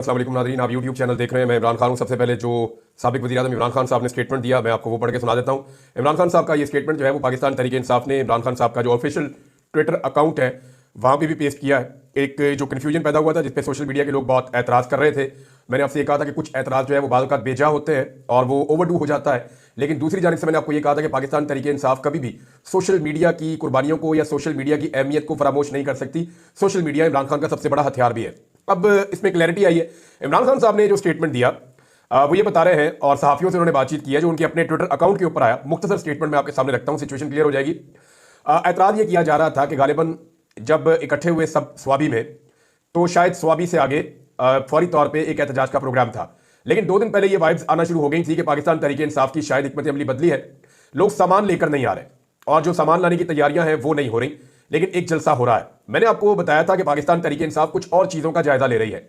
अस्सलाम वालेकुम नाज़रीन, आप यूट्यूब चैनल देख रहे हैं। मैं इमरान खान हूँ। सबसे पहले जो साबिक वज़ीर-ए-आज़म इमरान खान साहब ने स्टेटमेंट दिया, मैं आपको वो पढ़ के सुना देता हूँ। इमरान खान साहब का ये स्टेटमेंट जो है वो पाकिस्तान तहरीक इंसाफ ने इमरान खान साहब का जो ऑफिशियल ट्विटर अकाउंट है वहाँ पे भी पेश किया है। एक जो कन्फ्यूजन पैदा हुआ था जिसपे सोशल मीडिया के लोग बहुत एतराज़ कर रहे थे, मैंने आपसे ये कहा था कि कुछ एतराज़ जो है वो बाद का बेजा होते हैं और वो ओवरडू हो जाता है। लेकिन दूसरी जानिब से मैंने आपको ये कहा था कि पाकिस्तान तहरीक इंसाफ कभी भी सोशल मीडिया की कुर्बानियों को या सोशल मीडिया की अहमियत को फरामोश नहीं कर सकती। सोशल मीडिया इमरान खान का सबसे बड़ा हथियार भी है। अब इसमें क्लैरिटी आई है। इमरान खान साहब ने जो स्टेटमेंट दिया वो ये बता रहे हैं और सहाफ़ियों से उन्होंने बातचीत की है जो उनके अपने ट्विटर अकाउंट के ऊपर आया। मुख्तसर स्टेटमेंट मैं आपके सामने रखता हूँ, सिचुएशन क्लियर हो जाएगी। एतराज़ ये किया जा रहा था कि गालिबन जब इकट्ठे हुए सब स्वाबी में, तो शायद स्वाबी से आगे फौरी तौर पर एक एहतजाज का प्रोग्राम था। लेकिन 2 दिन पहले ये वाइब्स आना शुरू हो गई थी कि पाकिस्तान तहरीक इंसाफ की शायद हिकमत अमली बदली है, लोग सामान लेकर नहीं आ रहे और जो सामान लाने की तैयारियां हैं वो नहीं हो रही, लेकिन एक जलसा हो रहा है। मैंने आपको बताया था कि पाकिस्तान तहरीक इंसाफ कुछ और चीज़ों का जायजा ले रही है।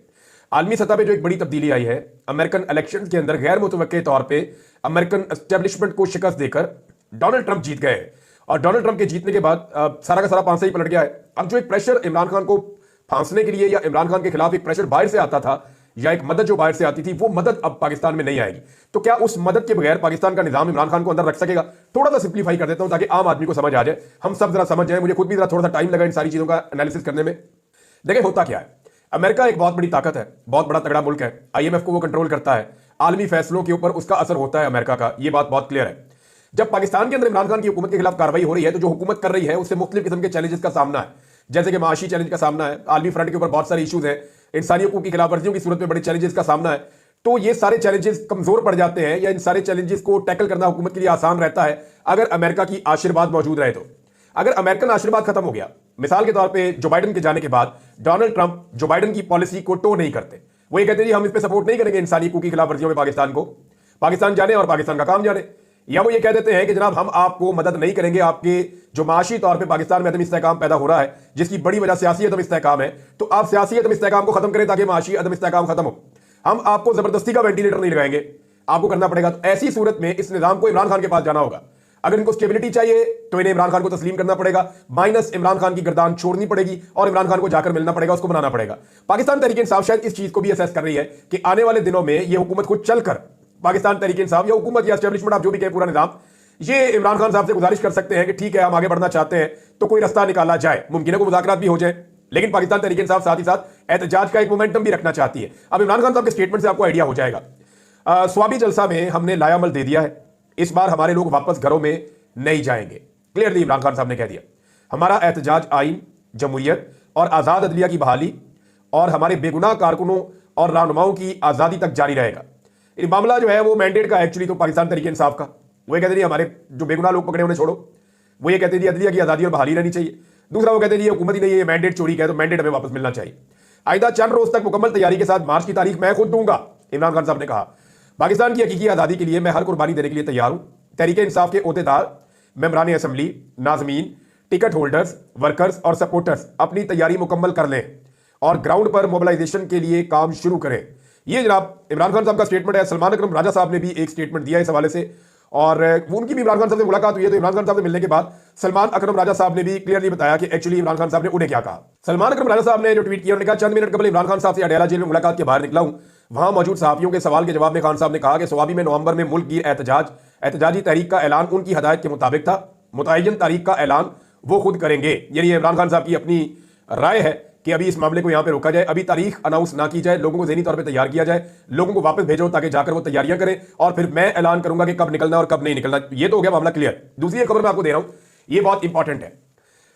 आलमी सतह पे जो एक बड़ी तब्दीली आई है, अमेरिकन इलेक्शन के अंदर गैर मुतवक्के तौर पे अमेरिकन एस्टेब्लिशमेंट को शिकस्त देकर डोनाल्ड ट्रंप जीत गए हैं और डोनाल्ड ट्रंप के जीतने के बाद सारा का सारा पांसे ही पलट गया है। अब जो एक प्रेशर इमरान खान को फांसने के लिए या इमरान खान के खिलाफ एक प्रेशर बाहर से आता था या एक मदद जो बाहर से आती थी, वो मदद अब पाकिस्तान में नहीं आएगी। तो क्या उस मदद के बगैर पाकिस्तान का निजाम इमरान खान को अंदर रख सकेगा? थोड़ा सा सिंप्लीफाई कर देता हूं ताकि आम आदमी को समझ आ जाए, हम सब जरा समझ जाए। मुझे खुद भी जरा थोड़ा सा टाइम लगा इन सारी चीजों का एनालिसिस करने में। देखिए होता क्या है, अमेरिका एक बहुत बड़ी ताकत है, बहुत बड़ा तगड़ा मुल्क है, आईएमएफ को वो कंट्रोल करता है, आलमी फैसलों के ऊपर उसका असर होता है अमेरिका का, ये बात बहुत क्लियर है। जब पाकिस्तान के अंदर इमरान खान की हुकूमत के खिलाफ कार्रवाई हो रही है तो जो हुकूमत कर रही है उससे मुख्तलिफ किस्म के चैलेंजेस का सामना है, जैसे कि माशी चैलेंज का सामना है, आलमी फ्रंट के ऊपर बहुत सारे इशूज हैं, इंसानी हकूक की खिलाफ वर्जियों की सूरत में बड़े चैलेंजेस का सामना है। तो ये सारे चैलेंजेस कमजोर पड़ जाते हैं या इन सारे चैलेंजेस को टैकल करना हुकूमत के लिए आसान रहता है अगर अमेरिका की आशीर्वाद मौजूद रहे। तो अगर अमेरिकन आशीर्वाद खत्म हो गया, मिसाल के तौर पे जो बाइडन के जाने के बाद डोनाल्ड ट्रंप जो बाइडन की पॉलिसी को टो नहीं करते, वो ये कहते हैं हम इस पे सपोर्ट नहीं करेंगे इंसानी हकूक की खिलाफ वर्जियों में पाकिस्तान को, पाकिस्तान जाने और पाकिस्तान का काम जाने, या वो ये कह देते हैं कि जनाब हम आपको मदद नहीं करेंगे, आपके जो माशी तौर पे पाकिस्तान में अदम इस्तेहकाम पैदा हो रहा है जिसकी बड़ी वजह सियासी अदम इस्तेहकाम है, तो आप सियासी अदम इस्तेहकाम को खत्म करें ताकि माशी अदम इस्तेहकाम खत्म हो। हम आपको जबरदस्ती का वेंटिलेटर नहीं लगाएंगे, आपको करना पड़ेगा। तो ऐसी सूरत में इस निजाम को इमरान खान के पास जाना होगा। अगर इनको स्टेबिलिटी चाहिए तो इन्हें इमरान खान को तस्लीम करना पड़ेगा, माइनस इमरान खान की गर्दान छोड़नी पड़ेगी और इमरान खान को जाकर मिलना पड़ेगा, उसको बनाना पड़ेगा। पाकिस्तान तहरीक इंसाफ शायद इस चीज को भी असेस कर रही है कि आने वाले दिनों में यह हुकूमत खुद चलकर पाकिस्तान तहरीक इंसाफ या हुकूमत या एस्टेब्लिशमेंट, आप जो भी कहें, पूरा निजाम, ये इमरान खान साहब से गुजारिश कर सकते हैं कि ठीक है हम आगे बढ़ना चाहते हैं तो कोई रास्ता निकाला जाए, मुमकिन है कोई मुज़ाकरात भी हो जाए। लेकिन पाकिस्तान तहरीक इंसाफ साथ ही साथ एहतजाज का एक मोमेंटम भी रखना चाहती है। अब इमरान खान साहब के स्टेटमेंट से आपको आइडिया हो जाएगा। स्वाबी जलसा में हमने लायामल दे दिया है, इस बार हमारे लोग वापस घरों में नहीं जाएंगे, क्लियरली इमरान खान साहब ने कह दिया। हमारा एहतजाज आइन, जमहूरियत और आज़ाद अदलिया की बहाली और हमारे बेगुनाह कारकुनों और रहनुमाओं की आज़ादी तक जारी रहेगा। ये मामला जो है वो मैंडेट का, एक्चुअली तो पाकिस्तान तहरीक इंसाफ का, वो कहते नहीं हमारे जो बेगुनाह लोग पकड़े उन्हें छोड़ो, वो ये कहते थे अदलिया की आज़ादी और बहाली रहनी चाहिए। दूसरा वो कहते थे हुकूमत ही नहीं है, मैंडेट चोरी का है तो मैंडेट हमें वापस मिलना चाहिए। आइंदा चंद रोज तक मुकम्मल तैयारी के साथ मार्च की तारीख मैं खुद दूंगा, इमरान खान साहब ने कहा। पाकिस्तान की हकीकी आज़ादी के लिए मैं हर कुर्बानी देने के लिए तैयार हूं। तहरीक इंसाफ के ओहदेदार, मेंबरान assembly, nazmeen, ticket holders, workers और सपोर्टर्स अपनी तैयारी मुकम्मल कर लें और ग्राउंड पर मोबिलाइजेशन के लिए काम शुरू करें। ये जनाब इमरान खान साहब का स्टेटमेंट है। सलमान अकरम राजा साहब ने भी एक स्टेटमेंट दिया इस हवाले से और उनकी भी इमरान खान साहब से मुलाकात हुई है। तो इमरान खान साहब से मिलने के बाद सलमान अकरम राजा साहब ने भी क्लियरली बताया कि एक्चुअली इमरान खान साहब ने उन्हें क्या कहा। सलमान अकरम राजा साहब ने जो ट्वीट किया, उन्होंने कहा चंद मिनट कबल इमरान खान साहब से अडेला जेल में मुलाकात के बाहर निकला हूं। वहां मौजूद सहाफियों के सवाल के जवाब में खान साहब ने कहा कि स्वाबी में नवंबर में मुल्क गिर एहतजाजी तहरीक का ऐलान उनकी हदायत के मुताबिक था, मुतय्यन तारीख का ऐलान वो खुद करेंगे। यानी इमरान खान साहब की अपनी राय है कि अभी इस मामले को यहां पे रोका जाए, अभी तारीख अनाउंस ना की जाए, लोगों को ज़हनी तौर पे तैयार किया जाए, लोगों को वापस भेजो ताकि जाकर वो तैयारियां करें और फिर मैं ऐलान करूंगा कि कब निकलना और कब नहीं निकलना। ये तो हो गया मामला क्लियर। दूसरी एक खबर मैं आपको दे रहा हूं, ये बहुत इंपॉर्टेंट है।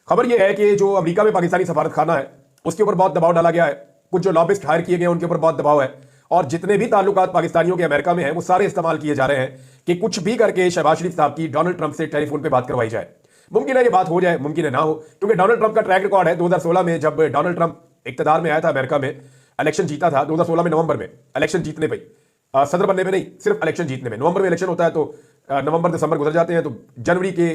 खबर ये है कि जो अमेरिका में पाकिस्तानी सफारत खाना है उसके ऊपर बहुत दबाव डाला गया है, कुछ जो लॉबिस्ट हायर किए गए उनके ऊपर बहुत दबाव है और जितने भी ताल्लुकात पाकिस्तानियों के अमेरिका में हैं वो सारे इस्तेमाल किए जा रहे हैं कि कुछ भी करके शहबाज शरीफ साहब की डोनाल्ड ट्रंप से टेलीफोन पर बात करवाई जाए। मुमकिन है ये बात हो जाए, मुमकिन है ना हो, क्योंकि डोनाल्ड ट्रंप का ट्रैक रिकॉर्ड है। 2016 में जब डोनाल्ड ट्रंप इक्तदार में आया था अमेरिका में, इलेक्शन जीता था 2016 में नवंबर में, इलेक्शन जीतने पे, सदर बनने पे नहीं, सिर्फ इलेक्शन जीतने में। नवंबर में इलेक्शन होता है तो नवंबर दिसंबर गुजर जाते हैं, तो जनवरी के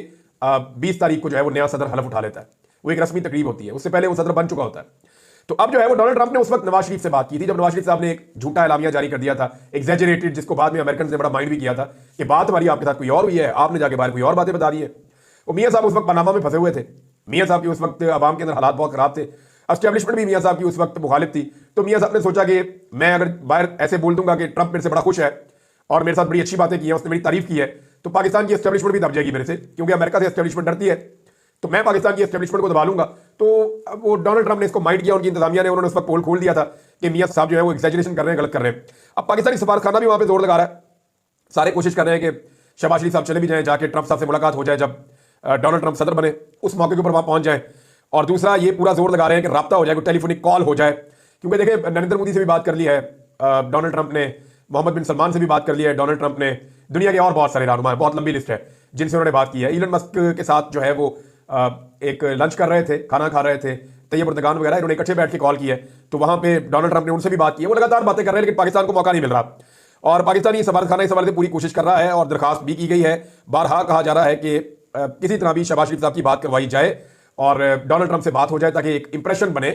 20 तारीख को जो है वो नया सदर हलफ उठा लेता है। वो एक रस्मी तकरीब होती है, उससे पहले वो सदर बन चुका होता है। तो अब जो है वो डोनाल्ड ट्रंप ने उस वक्त नवाज शरीफ से बात की थी जब नवाज शरीफ साहब ने एक झूठा एलामिया जारी कर दिया था, एग्जैजरेटेड, जिसको बाद में अमेरिकन ने बड़ा माइंड भी किया था कि बात हमारी आपके साथ कोई और हुई है, आपने जाके बाहर कोई और बातें बता दी है। वो मियां साहब उस वक्त पनामा में फंसे हुए थे। मियां साहब के उस वक्त आवाम के अंदर हालात बहुत खराब थे। एस्टेब्लिशमेंट भी मियां साहब की उस वक्त मुखालिफ थी। तो मियां साहब ने सोचा कि मैं अगर बाहर ऐसे बोल दूंगा कि ट्रंप मेरे से बड़ा खुश है और मेरे साथ बड़ी अच्छी बातें की हैं, उसने मेरी तारीफ की है, तो पाकिस्तान की एस्टेब्लिशमेंट भी दब जाएगी मेरे से, क्योंकि अमेरिका से एस्टेब्लिशमेंट डरती है। तो मैं पाकिस्तान की एस्टेब्लिशमेंट को दबा लूंगा। तो अब वो डोनाल्ड ट्रंप ने इसको माइंड किया, उनकी इंतजामिया ने, उन्होंने उस वक्त पोल खोल दिया था कि मियां साहब जो है वो एग्जैजरेशन कर रहे हैं, गलत कर रहे हैं। अब पाकिस्तानी सफारतखाना भी वहां पे जोर लगा रहा है, सारे कोशिश कर रहे हैं कि शहबाज शरीफ साहब चले भी जाएं, जाके ट्रंप साहब से मुलाकात हो जाए, जब डोनाल्ड ट्रंप सदर बने उस मौके के ऊपर वहां पहुंच जाए। और दूसरा ये पूरा जोर लगा रहे हैं कि राब्ता हो जाए, कोई टेलीफोनिक कॉल हो जाए, क्योंकि देखिए नरेंद्र मोदी से भी बात कर ली है डोनाल्ड ट्रंप ने, मोहम्मद बिन सलमान से भी बात कर ली है डोनाल्ड ट्रंप ने, दुनिया के और बहुत सारे रहनुमा, बहुत लंबी लिस्ट है जिनसे उन्होंने बात की है। इलन मस्क के साथ जो है वो एक लंच कर रहे थे, खाना खा रहे थे, तैयब उर्दगान वगैरह, इन्होंने इकट्ठे बैठ के कॉल की है, तो वहां पे डोनाल्ड ट्रंप ने उनसे भी बात की है। वो लगातार बातें कर रहे हैं, लेकिन पाकिस्तान को मौका नहीं मिल रहा। और पाकिस्तानी सफारतखाना इस हवाले से पूरी कोशिश कर रहा है और दरखास्त भी की गई है। बारहा कहा जा रहा है कि किसी तरह भी शहबाज शरीफ साहब की बात करवाई जाए और डोनाल्ड ट्रंप से बात हो जाए, ताकि एक इंप्रेशन बने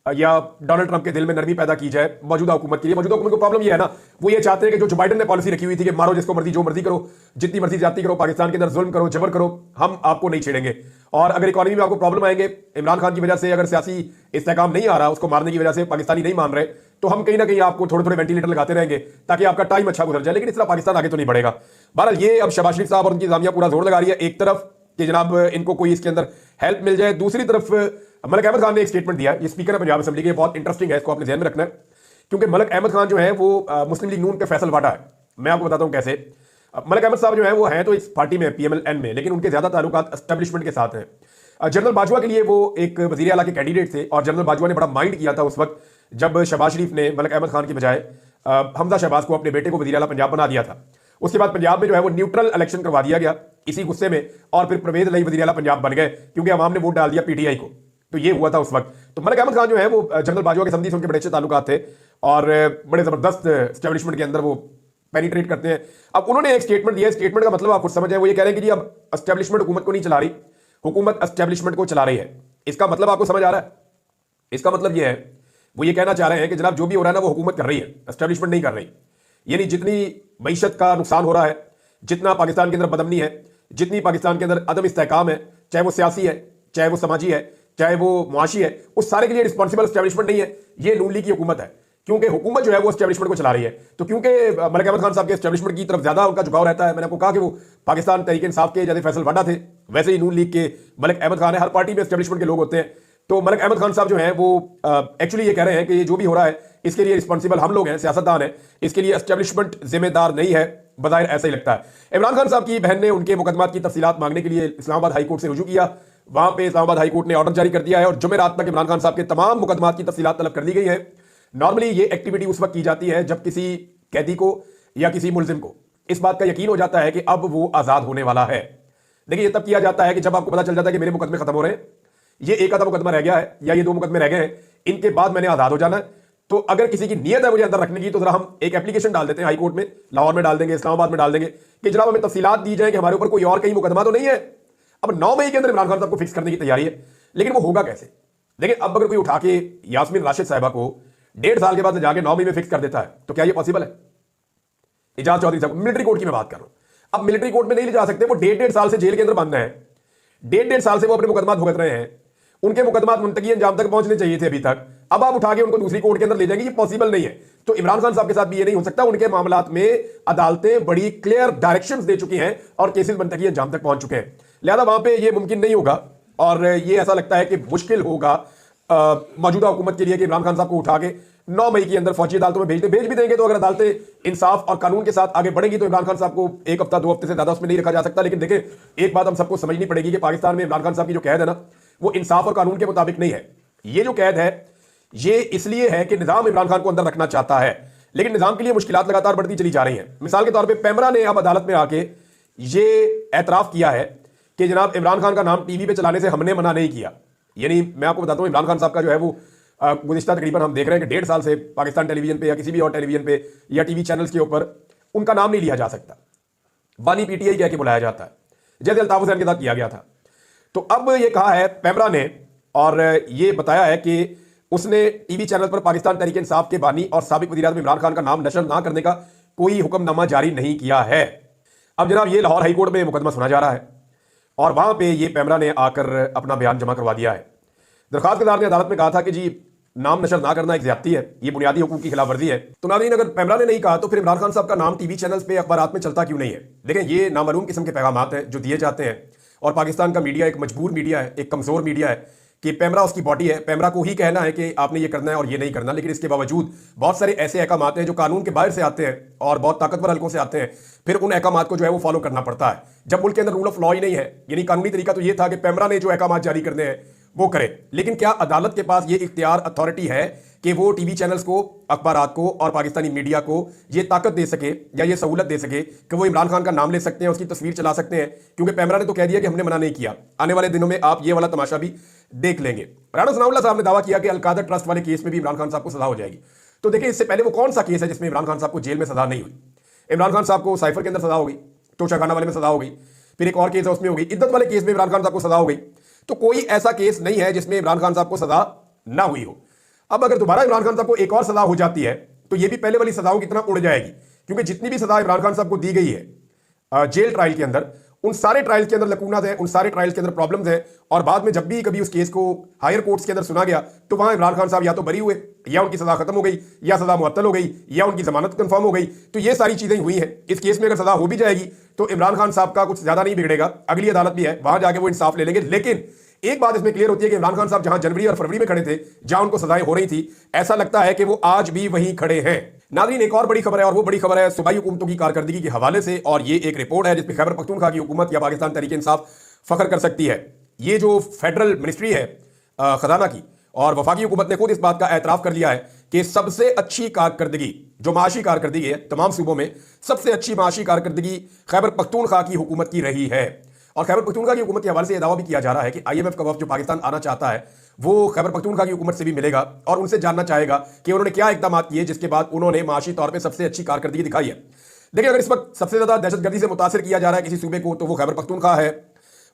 या डोनाल्ड ट्रंप के दिल में नरमी पैदा की जाए मौजूदा हुकूमत के लिए। मौजूदा हुकूमत को प्रॉब्लम यह है ना, वो ये चाहते हैं कि जो बाइडेन ने पॉलिसी रखी हुई थी कि मारो जिसको मर्जी, जो मर्जी करो, जितनी मर्जी जाती करो, पाकिस्तान के अंदर जुल्म करो, जबर करो, हम आपको नहीं छेड़ेंगे। और अगर इकॉनमी में आपको प्रॉब्लम आएंगे, इमरान खान की वजह से अगर सियासी इस्तेहकाम नहीं आ रहा, उसको मारने की वजह से पाकिस्तानी नहीं मान रहे, तो हम कहीं ना कहीं आपको थोड़े थोड़े वेंटिलेटर लगाते रहेंगे ताकि आपका टाइम अच्छा गुजर जाए। लेकिन इस तरह पाकिस्तान आगे तो नहीं बढ़ेगा। बहरहाल ये अब शहबाज शरीफ साहब और उनकी इंतजामिया पूरा जोर लगा रही है, एक तरफ कि जनाब इनको कोई इसके अंदर हेल्प मिल जाए, दूसरी तरफ मलिक अहमद खान ने एक स्टेटमेंट दिया, ये स्पीकर है पंजाब असेंबली के, बहुत इंटरेस्टिंग है, इसको आपने ध्यान में रखना है, क्योंकि मलिक अहमद खान जो है वो मुस्लिम लीग नून के फैसल वाटा है। मैं आपको बताता हूं कैसे। मलिक अहमद साहब जो है वो हैं तो इस पार्टी में PMLN में, लेकिन उनके ज्यादा ताल्लुकात एस्टेब्लिशमेंट के साथ हैं। जनरल बाजवा के लिए वो एक वजीर आला के कैंडिडेट थे और जनरल बाजवा ने बड़ा माइंड किया था उस वक्त जब शहबाज शरीफ ने मलिक अहमद खान की बजाय हमजा शहबाज को, अपने बेटे को, वजीर आला पंजाब बना दिया था। उसके बाद पंजाब में जो है वो न्यूट्रल इलेक्शन करवा दिया गया इसी गुस्से में, और फिर परवेज इलाही वजीर आला पंजाब बन गए क्योंकि अवाम ने वोट डाल दिया PTI को। तो ये हुआ था उस वक्त। तो मलिक अहमद खान जो है वो जनरल बाजवा के समधी से उनके बड़े अच्छे ताल्लुकात थे और बड़े जबरदस्त एस्टेब्लिशमेंट के अंदर वो पेनिट्रेट करते हैं। अब उन्होंने एक स्टेटमेंट दिया, स्टेटमेंट का मतलब आप खुद समझ है, वो ये कह रहे हैं कि जी अब एस्टेब्लिशमेंट हुकूमत को नहीं चला रही, हुकूमत एस्टेब्लिशमेंट को चला रही है। इसका मतलब आपको समझ आ रहा है? इसका मतलब ये है, वो ये कहना चाह रहे हैं कि जनाब जो भी हो रहा है ना वो हुकूमत कर रही है, एस्टेब्लिशमेंट नहीं कर रही। यानी जितनी मईशत का नुकसान हो रहा है, जितना पाकिस्तान के अंदर बदमनी है, जितनी पाकिस्तान के अंदर अदम इस्तेहकाम है, चाहे वो सियासी है, चाहे वो समाजी है, चाहे वो मुआशी है, उस सारे के लिए रिस्पॉन्सिबल एस्टेब्लिशमेंट नहीं है, ये नून लीग की हुकूमत है। क्योंकि हुकूमत जो है वो एस्टेब्लिशमेंट को चला रही है। तो क्योंकि मलिक अहमद खान साहब के एस्टेब्लिशमेंट की तरफ ज्यादा उनका झुकाव रहता है, मैंने आपको कहा कि वो पाकिस्तान तहरीक इंसाफ के जैसे फैसल वाडा थे, वैसे ही नून लीग के मलिक अहमद खान है। हर पार्टी में एस्टेब्लिशमेंट के लोग होते हैं। तो मलिक अहमद खान साहब जो हैं वो एक्चुअली ये कह रहे हैं कि ये जो भी हो रहा है इसके लिए रिस्पॉन्सिबल हम लोग हैं, सियासतदान हैं, इसके लिए एस्टेब्लिशमेंट जिम्मेदार नहीं है, बज़ाहिर ऐसा ही लगता है। इमरान खान साहब की बहन ने उनके मुकदमात की तफसीलात मांगने के लिए इस्लामाबाद हाई कोर्ट से रुजू किया। वहां पे इस्लामाबाद हाई कोर्ट ने ऑर्डर जारी कर दिया है और जुमेरात तक इमरान खान साहब के तमाम मुकदमात की तफसीलात तलब कर ली गई है। नॉर्मली ये एक्टिविटी उस वक्त की जाती है जब किसी कैदी को या किसी मुलजिम को इस बात का यकीन हो जाता है कि अब वो आजाद होने वाला है। देखिए, ये तब किया जाता है कि जब आपको पता चल जाता है कि मेरे मुकदमे खत्म हो रहे हैं, ये एक आधा मुकदमा रह गया है या ये 2 मुकदमे रह गए हैं, इनके बाद मैंने आजाद हो जाना है। तो अगर किसी की नीयत है मुझे अंदर रखने की, तो जरा हम एक एप्लीकेशन डाल देते हैं हाई कोर्ट में, लाहौर में डाल देंगे, इस्लामाबाद में डाल देंगे कि जनाब हमें तफसीलात दी जाए कि हमारे ऊपर कोई और कहीं मुकदमा तो नहीं है। अब 9 मई के अंदर इमरान खान साहब को फिक्स करने की तैयारी है, लेकिन वो होगा कैसे? देखिए, अब अगर कोई उठा के यास्मीन राशिद साहिबा को 1.5 साल के बाद जाके 9 मई में फिक्स कर देता है, तो क्या ये पॉसिबल है? इजाज चौधरी साहब, मिलिट्री कोर्ट की मैं बात कर रहा हूं। अब मिलिट्री कोर्ट में नहीं ले जा सकते, वो 1.5 साल से जेल के अंदर बंद है, 1.5 साल से वो अपने मुकदमा भुगत रहे हैं, उनके मुकदमा मुंतकी अंजाम तक पहुंचने चाहिए थे अभी तक। अब आप उठा के उनको दूसरी कोर्ट के अंदर ले जाएंगे, ये पॉसिबल नहीं है। तो इमरान खान साहब के साथ भी ये नहीं हो सकता। उनके मामलात में अदालतें बड़ी क्लियर डायरेक्शंस दे चुकी हैं और केसेस मुंतकी अंजाम तक पहुंच चुके हैं, लिहाजा वहां पे ये मुमकिन नहीं होगा। और ये ऐसा लगता है कि मुश्किल होगा मौजूदा हुकूमत के लिए कि इमरान खान साहब को उठा के 9 मई के अंदर फौजी अदालतों में भेज भी देंगे। तो अगर अदालतें इंसाफ और कानून के साथ आगे बढ़ेंगी तो इमरान खान साहब को 1 हफ्ता 2 हफ्ते से ज्यादा उसमें नहीं रखा जा सकता। लेकिन देखें, एक बात हम सबको समझनी पड़ेगी कि पाकिस्तान में इमरान खान साहब की जो कैद है ना, वो इंसाफ और कानून के मुताबिक नहीं है। ये जो कैद है ये इसलिए है कि निजाम इमरान खान को अंदर रखना चाहता है, लेकिन निजाम के लिए मुश्किलात लगातार बढ़ती चली जा रही हैं। मिसाल के तौर पे पैमरा ने अब अदालत में आके ये एतराफ किया है कि जनाब इमरान खान का नाम टीवी पे चलाने से हमने मना नहीं किया। यानी मैं आपको बताता हूं, इमरान खान साहब का जो है वो गुज़िश्ता तकरीबन हम देख रहे हैं कि 1.5 साल से पाकिस्तान टेलीविजन पे या किसी भी और टेलीविजन पे या टीवी चैनल्स के ऊपर उनका नाम नहीं लिया जा सकता, बानी PTI कह के बुलाया जाता है, जैसे अल्ताफ हुसैन के साथ किया गया था। तो अब ये कहा है पैमरा ने और ये बताया है कि उसने टीवी चैनल पर पाकिस्तान तहरीक इंसाफ के बानी और साबिक वज़ीर-ए-आज़म इमरान खान का नाम नशर ना करने का कोई हुक्मनामा जारी नहीं किया है। अब जनाब ये लाहौर हाई कोर्ट में मुकदमा सुना जा रहा है और वहां पे ये पैमरा ने आकर अपना बयान जमा करवा दिया है। दरखास्तदार ने अदालत में कहा था कि जी नाम नशर ना करना एक ज्यादती है, ये बुनियादी हुकूक की खिलाफवर्जी है। तो नाज़रीन, अगर पैमरा ने नहीं कहा तो फिर इमरान खान साहब का नाम टीवी चैनल्स पे अखबारात में चलता क्यों नहीं है? देखें, ये नामालूम किस्म के पैगामात हैं जो दिए जाते हैं, और पाकिस्तान का मीडिया एक मजबूर मीडिया है, एक कमज़ोर मीडिया है कि पैमरा उसकी बॉडी है, पैमरा को ही कहना है कि आपने ये करना है और ये नहीं करना। लेकिन इसके बावजूद बहुत सारे ऐसे अहकामात हैं जो कानून के बाहर से आते हैं और बहुत ताकतवर हलकों से आते हैं, फिर उन अहकामात को जो है वो फॉलो करना पड़ता है। जब मुल्क के अंदर रूल ऑफ लॉ ही नहीं है, यानी कानूनी तरीका तो ये था कि पैमरा ने जो अहकामात जारी करने हैं वो करे, लेकिन क्या अदालत के पास ये इख्तियार, अथॉरिटी है कि वो टीवी चैनल्स को, अखबारात को और पाकिस्तानी मीडिया को ये ताकत दे सके या ये सहूलत दे सके कि वो इमरान खान का नाम ले सकते हैं, उसकी तस्वीर चला सकते हैं? क्योंकि पैमरा ने तो कह दिया कि हमने मना नहीं किया। आने वाले दिनों में आप ये वाला तमाशा भी देख लेंगे। राणा सनाउल्लाह साहब ने दावा किया कि अलकायदा ट्रस्ट वाले केस में भी इमरान खान साहब को सजा हो जाएगी। तो देखिए, इससे पहले वो कौन सा केस है जिसमें इमरान खान साहब को जेल में सजा नहीं हुई? इमरान खान साहब को साइफर के अंदर सजा हो गई, तोशाखाना वाले में सजा हो गई, फिर एक और केस है उसमें हो गई, इद्दत वाले केस में इमरान खान साहब को सजा हो गई। तो कोई ऐसा केस नहीं है जिसमें इमरान खान साहब को सजा ना हुई हो। अब अगर दोबारा इमरान खान साहब को एक और सजा हो जाती है तो ये भी पहले वाली सजाओं की तरह उड़ जाएगी, क्योंकि जितनी भी सजा इमरान खान साहब को दी गई है जेल ट्रायल के अंदर, उन सारे ट्रायल्स के अंदर लकूनात हैं, उन सारे ट्रायल्स के अंदर प्रॉब्लम्स हैं, और बाद में जब भी कभी उस केस को हायर कोर्ट्स के अंदर सुना गया तो वहां इमरान खान साहब या तो बरी हुए, या उनकी सजा खत्म हो गई, या सजा मुअत्तल हो गई, या उनकी जमानत कंफर्म हो गई। तो ये सारी चीजें हुई हैं। इस केस में अगर सजा हो भी जाएगी तो इमरान खान साहब का कुछ ज्यादा नहीं बिगड़ेगा, अगली अदालत भी है, वहां जाके वो इंसाफ ले लेंगे। लेकिन एक बात इसमें क्लियर होती है कि इमरान खान साहब जहां जनवरी और फरवरी में खड़े थे, जहां उनको सजाएं हो रही थी, ऐसा लगता है कि वो आज भी वहीं खड़े हैं। नाज़रीन, एक और बड़ी खबर है, और वो बड़ी खबर है सूबाई हुकूमतों की कारकर्दगी के हवाले से, और ये एक रिपोर्ट है जिसमें खैबर पख्तूनख्वा की हुकूमत या पाकिस्तान तहरीक इंसाफ फख्र कर सकती है। ये जो फेडरल मिनिस्ट्री है खजाना की, और वफाकी हुकूमत ने खुद इस बात का एतराफ़ कर लिया है कि सबसे अच्छी कारकर्दगी, जो माशी कारकर्दगी है तमाम सूबों में, सबसे अच्छी माशी कारकर्दगी खैबर पख्तूनख्वा की हुकूमत की रही है। और खैबर पख्तूनख्वा की हुकूमत के हवाले से यह दावा भी किया जा रहा है कि IMF का वफ़द जो पाकिस्तान आना चाहता है वो खैबर पख्तूनख्वा की हुकूमत से भी मिलेगा और उनसे जानना चाहेगा कि उन्होंने क्या इक़दाम किए जिसके बाद उन्होंने माशी तौर पर सबसे अच्छी कारकर्दगी दिखाई है। देखिए, अगर इस वक्त सबसे ज़्यादा दहशतगर्दी से मुतासर किया जा रहा है किसी सूबे को तो वो खैबर पख्तूनख्वा है।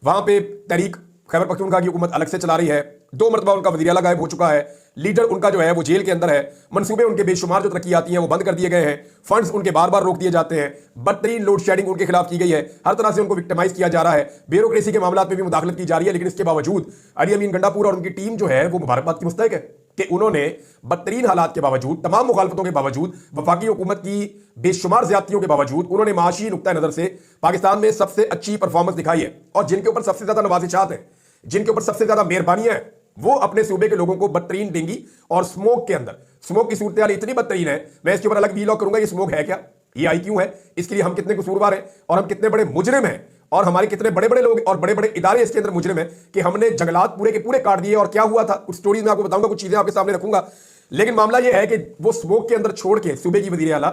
वहाँ पे तहरीक खैबर पख्तूनख्वा की हुकूमत अलग से चला रही है। 2 मरतबा उनका वज़ीर आला गायब हो चुका है, लीडर उनका जो है वो जेल के अंदर है, मनसूबे उनके बेशुमार जो तरक्कियाती हैं वो बंद कर दिए गए हैं, फंड्स उनके बार बार रोक दिए जाते हैं, बदतरीन लोड शेडिंग उनके खिलाफ की गई है, हर तरह से उनको विक्टिमाइज किया जा रहा है, ब्यूरोक्रेसी के मामलों में भी मुदाखलत की जा रही है। लेकिन इसके बावजूद अली अमीन गंडापुर और उनकी टीम जो है वो मुबारकबाद की मुस्तहिक है कि उन्होंने बदतरीन हालात के बावजूद, तमाम मुखालफतों के बावजूद, वफाकी हुकूमत की बेशुमार ज्यादतियों के बावजूद उन्होंने माशी नुक्ता नजर से पाकिस्तान में सबसे अच्छी परफॉर्मेंस दिखाई है। और जिनके ऊपर सबसे ज्यादा नवाजिशात हैं, जिनके ऊपर सबसे ज्यादा मेहरबानियां हैं, वो अपने सूबे के लोगों को बदतरीन डेंगी और स्मोक के अंदर, स्मोक की सूरत हाल इतनी बदतरीन है, मैं इसके ऊपर अलग वीलॉग करूंगा, ये स्मोक है क्या, ये आई क्यों है, इसके लिए हम कितने कसूरवार हैं और हम कितने बड़े मुजरिम हैं, और हमारे कितने बड़े बड़े लोग और बड़े बड़े इदारे इसके अंदर मुजरिम हैं कि हमने जंगलात पूरे के पूरे काट दिए। और क्या हुआ था, कुछ स्टोरीज में आपको बताऊंगा, कुछ चीजें आपके सामने रखूंगा। लेकिन मामला यह है कि वो स्मोक के अंदर छोड़ के सूबे की वजीर आला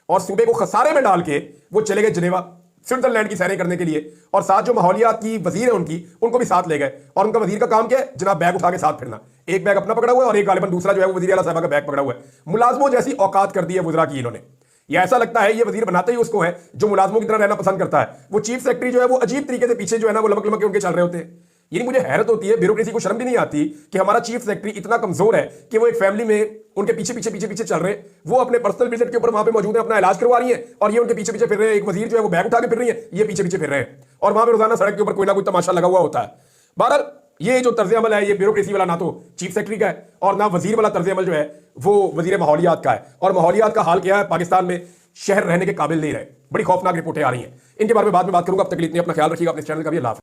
और सूबे को खसारे में डाल के वो चले गए जिनेवा, स्विट्जरलैंड की सैरें करने के लिए, और साथ जो माहौलियात की वजीर है उनको भी साथ ले गए। और उनका वजीर का काम क्या है जनाब, बैग उठा के साथ फिरना, एक बैग अपना पकड़ा हुआ है और एक गालिबन दूसरा जो है वो वजीर आला साहब का बैग पकड़ा हुआ है। मुलाजमों जैसी औकात कर दी है वज़रा की इन्होंने। ये ऐसा लगता है ये वजीर बनाते ही उसको है जो मुलाजमों की तरह रहना पसंद करता है। वो चीफ सेक्रेटरी जो है वो अजीब तरीके से पीछे जो है ना वो लमक लमक के उनके चल रहे होते हैं। ये मुझे हैरत होती है, ब्यूरोक्रेसी को शर्म भी नहीं आती कि हमारा चीफ सेक्रेटरी इतना कमजोर है कि वो एक फैमिली में उनके पीछे पीछे पीछे पीछे चल रहे हैं, वो अपने पर्सनल विजिट के ऊपर वहां पे मौजूद है, अपना इलाज करवा रही है, और ये उनके पीछे पीछे फिर रहे हैं। एक वजीर जो है वो बैग उठा के फिर रही है, ये पीछे पीछे फिर रहे हैं, और वहां पे रोजाना सड़क के ऊपर कोई ना कोई तमाशा लगा हुआ होता है। बहरहाल ये जो तर्ज अमल है ये ब्यूरोक्रेसी वाला ना तो चीफ सेक्रेटरी का है और ना वजीर वाला तर्ज अमल जो है वो वजीर माहौलियात का है। और माहौलियात का हाल क्या है, पाकिस्तान में शहर रहने के काबिल नहीं रहे। बड़ी खौफनाक रिपोर्टें आ रही हैं, इनके बारे में बाद में बात करूंगा। अब तक के लिए इतने, अपना ख्याल रखिएगा, अपने चैनल का भी अल्लाह हाफ़िज़।